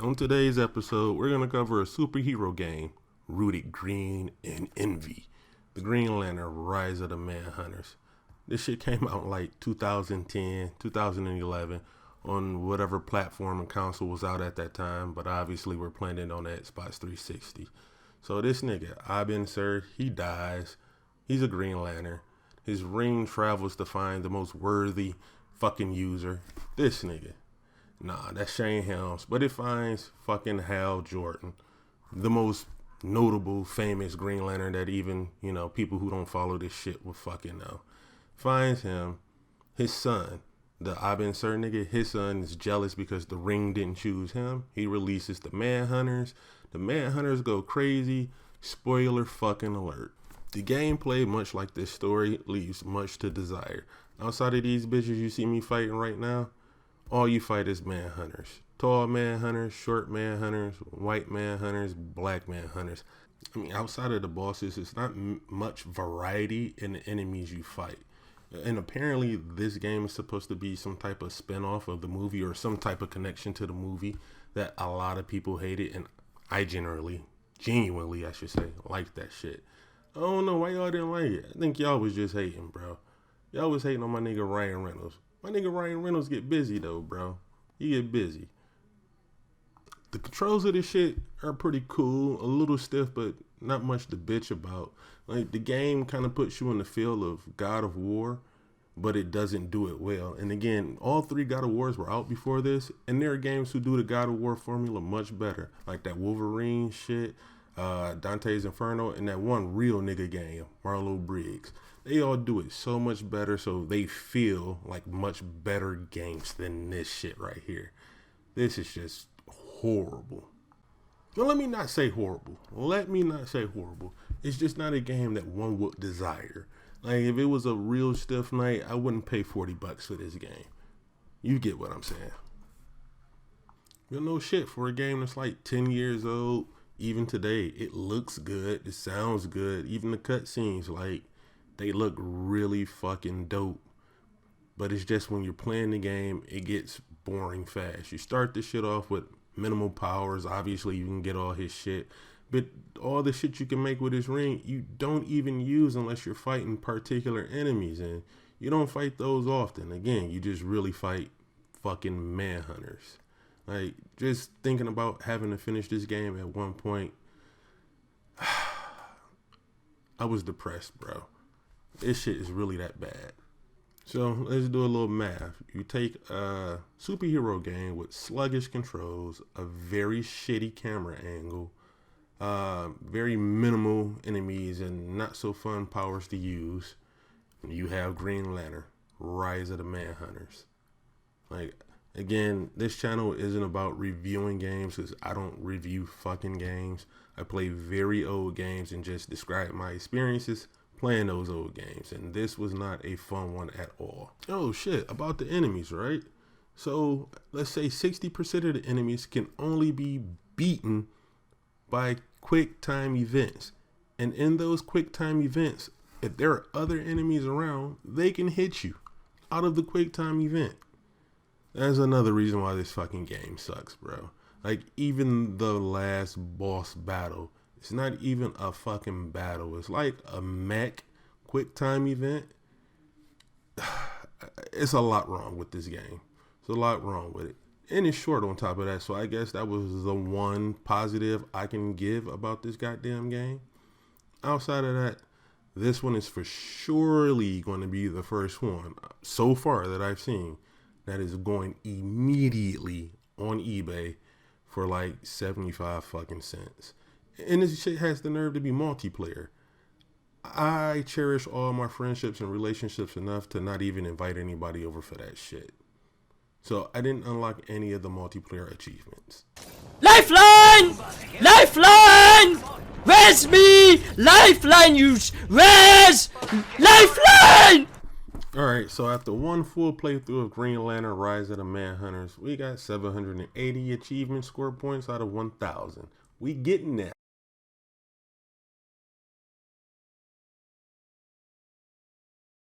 On today's episode, we're going to cover a superhero game rooted green in envy. The Green Lantern Rise of the ManHunters. This shit came out in like 2010, 2011 on whatever platform and console was out at that time, but obviously we're playing it on the XBOX 360. So this nigga, Abin Sur, he dies. He's a Green Lantern. His ring travels to find the most worthy fucking user. This nigga. Nah, that's Shane Helms. But it finds fucking Hal Jordan, the most notable, famous Green Lantern that even, people who don't follow this shit will fucking know. Finds him, his son, the Abin Sur nigga, his son is jealous because the ring didn't choose him. He releases the ManHunters. The ManHunters go crazy. Spoiler fucking alert. The gameplay, much like this story, leaves much to desire. Outside of these bitches you see me fighting right now, all you fight is ManHunters. Tall ManHunters, short ManHunters, white ManHunters, black ManHunters. I mean, outside of the bosses, it's not much variety in the enemies you fight. And apparently this game is supposed to be some type of spinoff of the movie or some type of connection to the movie that a lot of people hated. And I genuinely, I should say, like that shit. I don't know why y'all didn't like it. I think y'all was just hating, bro. Y'all was hating on my nigga Ryan Reynolds. My nigga Ryan Reynolds get busy though, bro. He get busy. The controls of this shit are pretty cool. A little stiff, but not much to bitch about. Like, the game kind of puts you in the feel of God of War, but it doesn't do it well. And again, all three God of Wars were out before this, and there are games who do the God of War formula much better. Like that Wolverine shit, Dante's Inferno, and that one real nigga game, Marlo Briggs. They all do it so much better, so they feel like much better games than this shit right here. This is just horrible. Well, let me not say horrible. It's just not a game that one would desire. Like, if it was a real stiff night, I wouldn't pay $40 for this game. You get what I'm saying. No shit, for a game that's like 10 years old, even today, it looks good, it sounds good, even the cutscenes, like, they look really fucking dope. But it's just when you're playing the game, it gets boring fast. You start this shit off with minimal powers. Obviously, you can get all his shit. But all the shit you can make with his ring, you don't even use unless you're fighting particular enemies. And you don't fight those often. Again, you just really fight fucking ManHunters. Like, just thinking about having to finish this game at one point, I was depressed, bro. This shit is really that bad. So let's do a little math. You take a superhero game with sluggish controls, a very shitty camera angle, very minimal enemies and not so fun powers to use. You have Green Lantern, Rise of the ManHunters. Like, again, this channel isn't about reviewing games because I don't review fucking games. I play very old games and just describe my experiences playing those old games, and this was not a fun one at all. Oh shit, about the enemies, right? So let's say 60% of the enemies can only be beaten by quick time events, and in those quick time events, if there are other enemies around, they can hit you out of the quick time event. That's another reason why this fucking game sucks, bro. Like, even the last boss battle, it's not even a fucking battle. It's like a mech quick time event. It's a lot wrong with this game. There's a lot wrong with it. And it's short on top of that. So I guess that was the one positive I can give about this goddamn game. Outside of that, this one is for surely going to be the first one so far that I've seen that is going immediately on eBay for like 75 fucking cents. And this shit has the nerve to be multiplayer. I cherish all my friendships and relationships enough to not even invite anybody over for that shit. So I didn't unlock any of the multiplayer achievements. Lifeline! Lifeline! Where's me? Lifeline, where's Lifeline? Alright, so after one full playthrough of Green Lantern Rise of the ManHunters, we got 780 achievement score points out of 1,000. We getting there.